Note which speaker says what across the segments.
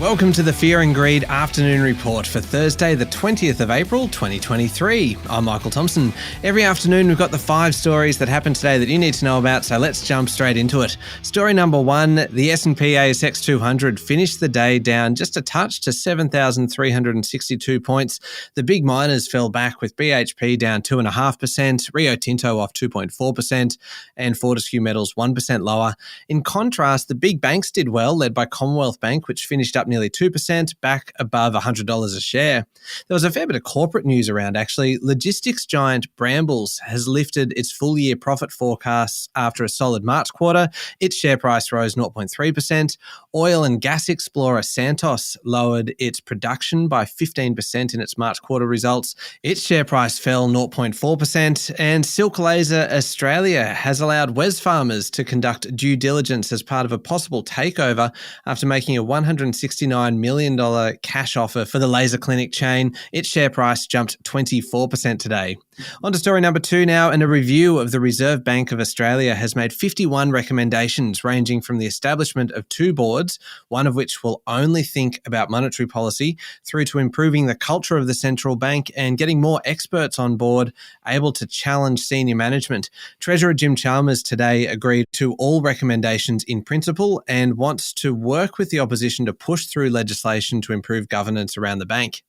Speaker 1: Welcome to the Fear and Greed Afternoon Report for Thursday, the 20th of April, 2023. I'm Michael Thompson. Every afternoon, we've got the 5 stories that happened today that you need to know about, so let's jump straight into it. Story number 1, the S&P ASX 200 finished the day down just a touch to 7,362 points. The big miners fell back with BHP down 2.5%, Rio Tinto off 2.4%, and Fortescue Metals 1% lower. In contrast, the big banks did well, led by Commonwealth Bank, which finished up nearly 2%, back above $100 a share. There was a fair bit of corporate news around, actually. Logistics giant Brambles has lifted its full-year profit forecasts after a solid March quarter. Its share price rose 0.3%. Oil and gas explorer Santos lowered its production by 15% in its March quarter results. Its share price fell 0.4%. And Silk Laser Australia has allowed Wesfarmers to conduct due diligence as part of a possible takeover after making a $169 million cash offer for the laser clinic chain. Its share price jumped 24% today. On to story number 2 now, and a review of the Reserve Bank of Australia has made 51 recommendations ranging from the establishment of 2 boards, one of which will only think about monetary policy, through to improving the culture of the central bank and getting more experts on board able to challenge senior management. Treasurer Jim Chalmers today agreed to all recommendations in principle and wants to work with the opposition to push through legislation to improve governance around the bank.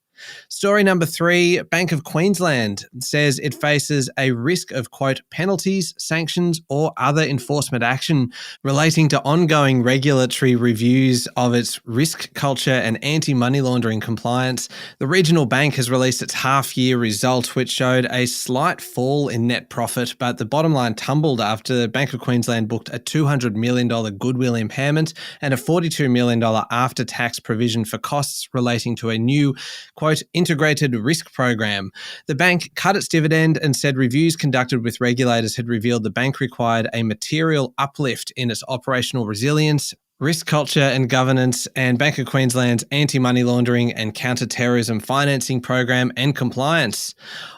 Speaker 1: Story number 3, Bank of Queensland says it faces a risk of, quote, penalties, sanctions or other enforcement action relating to ongoing regulatory reviews of its risk culture and anti-money laundering compliance. The regional bank has released its half-year result, which showed a slight fall in net profit, but the bottom line tumbled after Bank of Queensland booked a $200 million goodwill impairment and a $42 million after-tax provision for costs relating to a new, quote, integrated risk program. The bank cut its dividend and said reviews conducted with regulators had revealed the bank required a material uplift in its operational resilience, risk culture and governance, and Bank of Queensland's anti-money laundering and counter-terrorism financing program and compliance.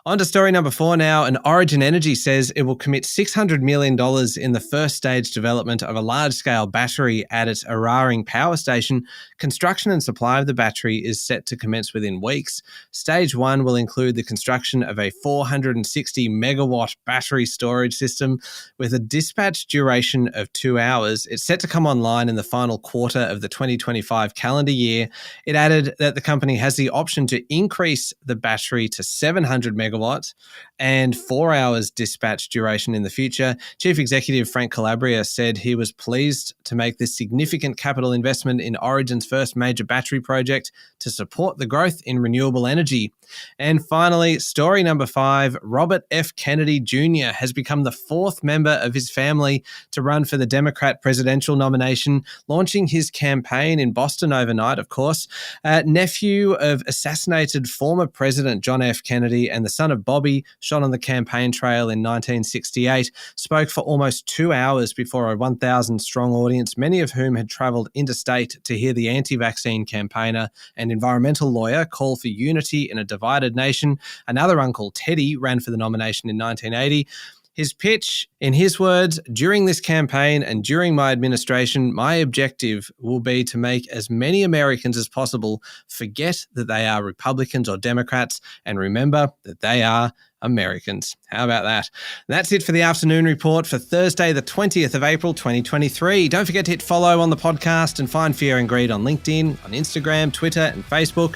Speaker 1: On to story number 4 now, and Origin Energy says it will commit $600 million in the first stage development of a large-scale battery at its Eraring power station. Construction and supply of the battery is set to commence within weeks. Stage 1 will include the construction of a 460-megawatt battery storage system with a dispatch duration of 2 hours. It's set to come online in the final quarter of the 2025 calendar year. It added that the company has the option to increase the battery to 700 megawatts and 4 hours dispatch duration in the future. Chief Executive Frank Calabria said he was pleased to make this significant capital investment in Origin's first major battery project to support the growth in renewable energy. And finally, story number 5, Robert F. Kennedy Jr. has become the 4th member of his family to run for the Democrat presidential nomination, launching his campaign in Boston overnight, of course. Nephew of assassinated former President John F. Kennedy and the son of Bobby, shot on the campaign trail in 1968, spoke for almost 2 hours before a 1,000-strong audience, many of whom had travelled interstate to hear the anti-vaccine campaigner and environmental lawyer call for unity in a divided nation. Another uncle, Teddy, ran for the nomination in 1980. His pitch, in his words, during this campaign and during my administration, my objective will be to make as many Americans as possible forget that they are Republicans or Democrats and remember that they are Americans. How about that? That's it for the afternoon report for Thursday, the 20th of April, 2023. Don't forget to hit follow on the podcast and find Fear and Greed on LinkedIn, on Instagram, Twitter, and Facebook.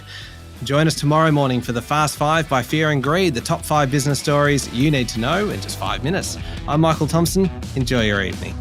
Speaker 1: Join us tomorrow morning for the Fast 5 by Fear and Greed, the top 5 business stories you need to know in just 5 minutes. I'm Michael Thompson. Enjoy your evening.